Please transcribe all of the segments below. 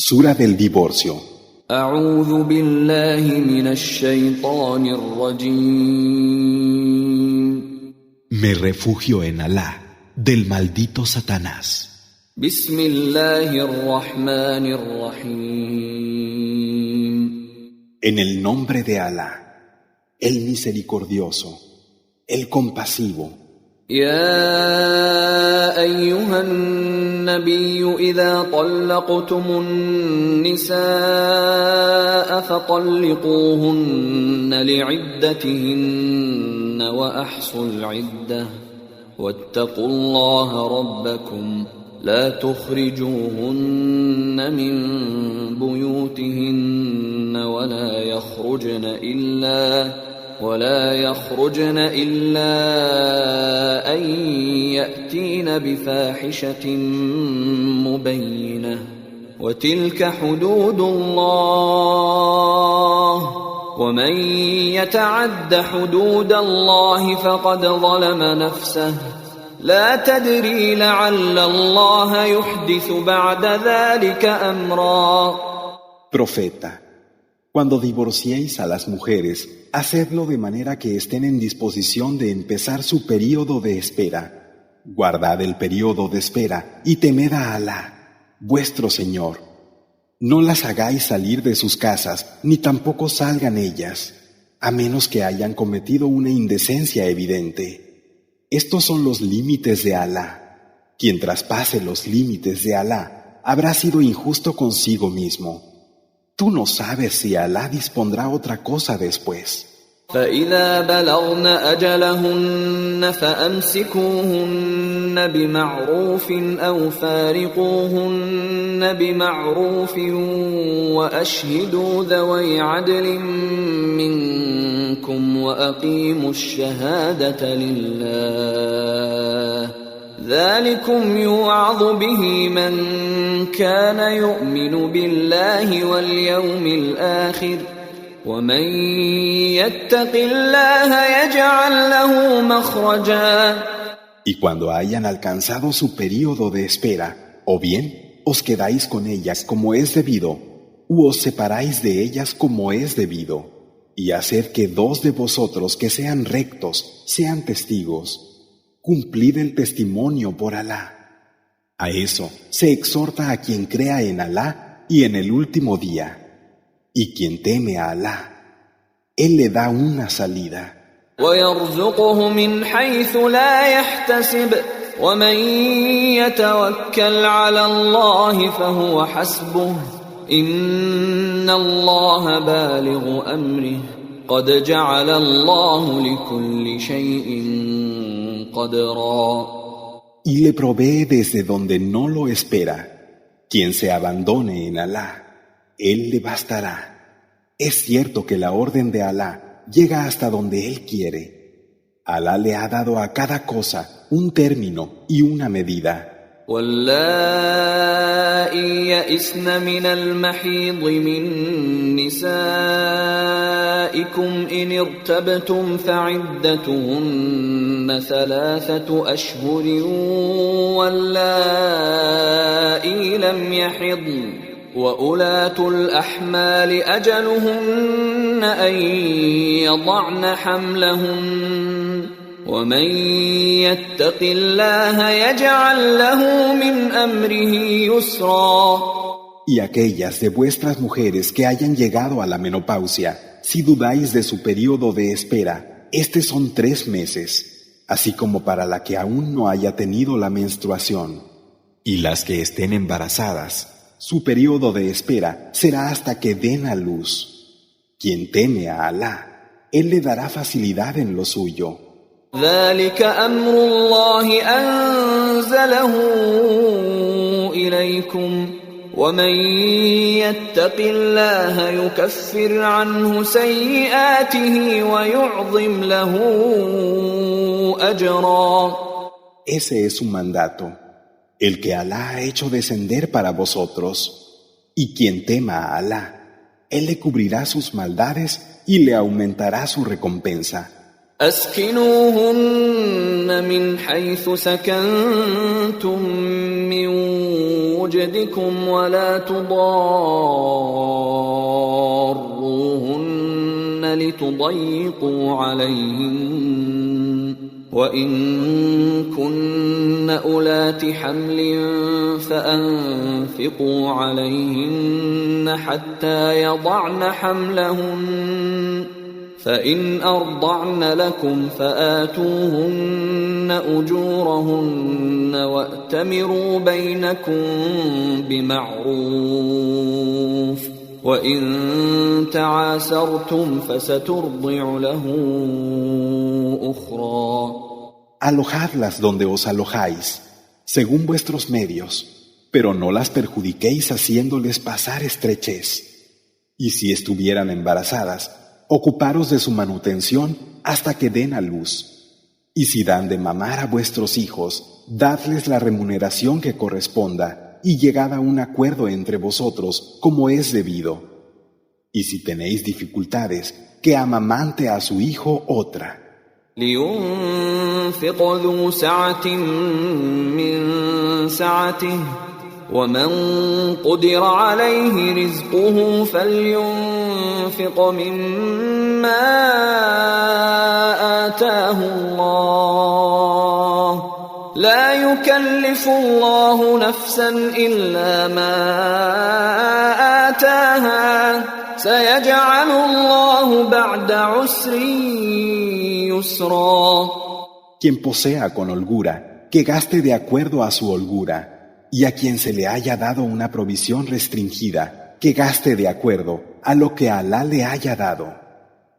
Sura del divorcio. أعوذ بالله من الشيطان الرجيم. Me refugio en Alá, del maldito Satanás. بسم الله الرحمن الرحيم. En el nombre de Alá, el misericordioso, el compasivo. يا أيها النبي إذا طلقتم النساء فطلقوهن لعدتهن وأحصوا العدة واتقوا الله ربكم لا تخرجوهن من بيوتهن ولا يخرجن إلا أن يأتين بفاحشة مبينة وتلك حدود الله ومن يتعد حدود الله فقد ظلم نفسه لا تدري لعل الله يحدث بعد ذلك أمرا. Profeta, cuando divorciéis a las mujeres, hacedlo de manera que estén en disposición de empezar su período de espera. Guardad el período de espera y temed a Alá, vuestro Señor. No las hagáis salir de sus casas, ni tampoco salgan ellas, a menos que hayan cometido una indecencia evidente. Estos son los límites de Alá. Quien traspase los límites de Alá habrá sido injusto consigo mismo. Tú no sabes si Alá dispondrá otra cosa después. فإذا بلغن أجلهن فأمسكوهن بمعروف أو فارقوهن بمعروف وأشهدوا ذوي عدل منكم وأقيموا الشهادة لله ذلكم يوعظ به من كان يؤمن بالله واليوم الآخر ومن يتق الله يجعل له مخرجا. Y cuando hayan alcanzado su período de espera, o bien os quedáis con ellas como es debido, u os separáis de ellas como es debido, y haced que dos de vosotros que sean rectos sean testigos. Cumplid el testimonio por Alá. A eso se exhorta a quien crea en Alá y en el último día. Y quien teme a Alá, Él le da una salida. وَيَرْزُقْهُ مِنْ حَيْثُ لَا يَحْتَسِبُ وَمَنْ يَتَوَكَّلْ عَلَى اللَّهِ فَهُوَ حَسْبُهُ إِنَّ اللَّهَ بَالِغُ أَمْرِهِ قَدْ جَعَلَ اللَّهُ لِكُلِّ شَيْءٍ قَدْرًا. Y le provee desde donde no lo espera. Quien se abandone en Alá, Él le bastará. Es cierto que la orden de Alá llega hasta donde Él quiere. Alá le ha dado a cada cosa un término y una medida. واللائي يئسن من المحيض من نسائكم إن ارتبتم فعدتهن 3 أشهر واللائي لم يحضن وأولاة الأحمال أجلهن أن يضعن حملهن ومن يتق الله يجعل له من أمره يسرا. Y aquellas de vuestras mujeres que hayan llegado a la menopausia, si dudáis de su período de espera, estos son 3 meses, así como para la que aún no haya tenido la menstruación. Y las que estén embarazadas, su período de espera será hasta que den a luz. Quien teme a Alá, Él le dará facilidad en lo suyo. ذلك أمر الله أنزله إليكم ومن يتق الله يكفر عنه سيئاته ويعظم له أجرا. Ese es su mandato, el que Alá ha hecho descender para vosotros. Y quien tema a Alá, Él le cubrirá sus maldades y le aumentará su recompensa. أسكنوهن من حيث سكنتم من وجدكم ولا تضاروهن لتضيقوا عليهن وإن كن أولات حمل فأنفقوا عليهن حتى يضعن حملهن فإن أرضعن لكم فآتوهن أجورهن وأتمروا بينكم بمعروف وإن تعاسرتم فسترضع له أخرى. Alojadlas donde os alojáis, según vuestros medios, pero no las perjudiquéis haciéndoles pasar estrechez. Y si estuvieran embarazadas, ocuparos de su manutención hasta que den a luz. Y si dan de mamar a vuestros hijos, dadles la remuneración que corresponda y llegad a un acuerdo entre vosotros como es debido. Y si tenéis dificultades, que amamante a su hijo otra. لينفق ذو سعة من سعته ومن قدر عليه رزقه فلينفق مما آتاه الله لا يكلف الله نفسا إلا ما آتاها سيجعل الله بعد عسر يسرا. Quien posea con holgura, que gaste de acuerdo a su holgura, y a quien se le haya dado una provisión restringida, que gaste de acuerdo a lo que Alá le haya dado.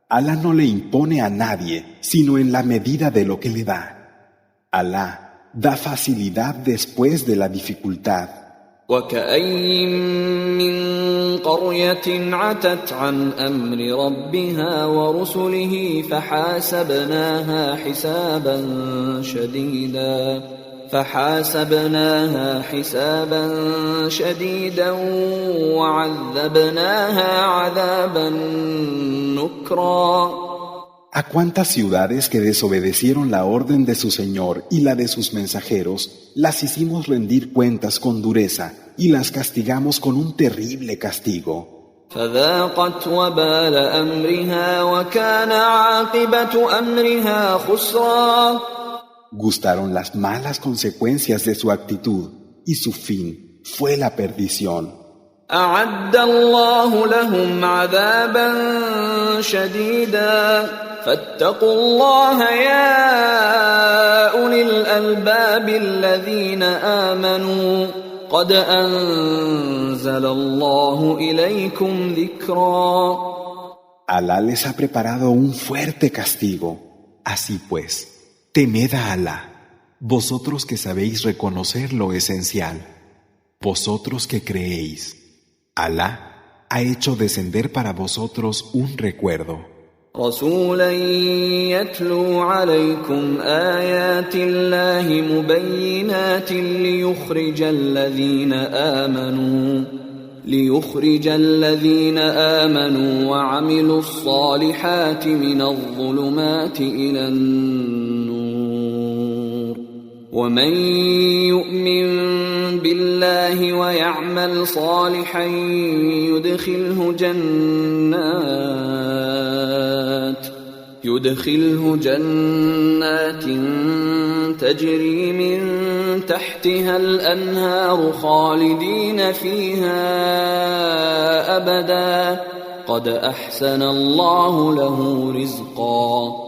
Alá no le impone a nadie, sino en la medida de lo que le da. Alá da facilidad después de la dificultad. وكأين من قرية عتت عن أمر ربها ورسله فحاسبناها حسابا شديدا وعذبناها عذابا نكرا. ¿A cuántas ciudades que desobedecieron la orden de su Señor y la de sus mensajeros, las hicimos rendir cuentas con dureza y las castigamos con un terrible castigo? فذاقت وبال أمرها وكان عاقبة أمرها خسرا. Gustaron las malas consecuencias de su actitud y su fin fue la perdición. أعد الله لهم عذابا شديدا فاتقوا الله يا أولي الألباب الذين آمنوا قد أنزل الله إليكم ذكرا. Alá les ha preparado un fuerte castigo. Así pues, temed a Alá, vosotros que sabéis reconocer lo esencial, vosotros que creéis. Alá ha hecho descender para vosotros un recuerdo. رسولا يتلو عليكم آيات الله مبينات ليخرج الذين آمنوا وعملوا الصالحات من الظلمات إلى النور ومن يؤمن بالله ويعمل صالحا يدخله جنات تجري من تحتها الأنهار خالدين فيها أبدا قد أحسن الله له رزقا.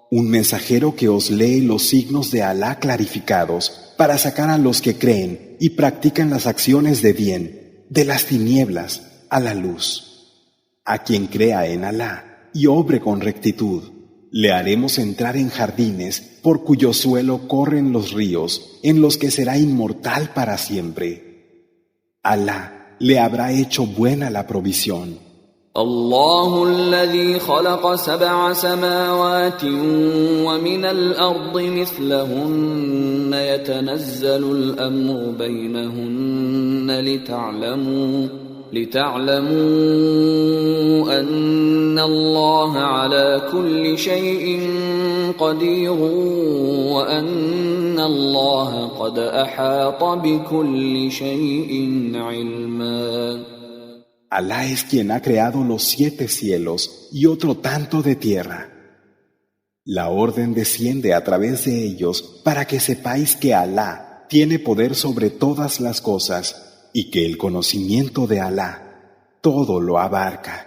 Un mensajero que os lee los signos de Alá clarificados para sacar a los que creen y practican las acciones de bien de las tinieblas a la luz. A quien crea en Alá y obre con rectitud, le haremos entrar en jardines por cuyo suelo corren los ríos, en los que será inmortal para siempre. Alá le habrá hecho buena la provisión. الله الذي خلق 7 سماوات ومن الأرض مثلهن يتنزل الأمر بينهن لتعلموا أن الله على كل شيء قدير وأن الله قد أحاط بكل شيء علما. Alá es quien ha creado los 7 cielos y otro tanto de tierra. La orden desciende a través de ellos para que sepáis que Alá tiene poder sobre todas las cosas y que el conocimiento de Alá todo lo abarca.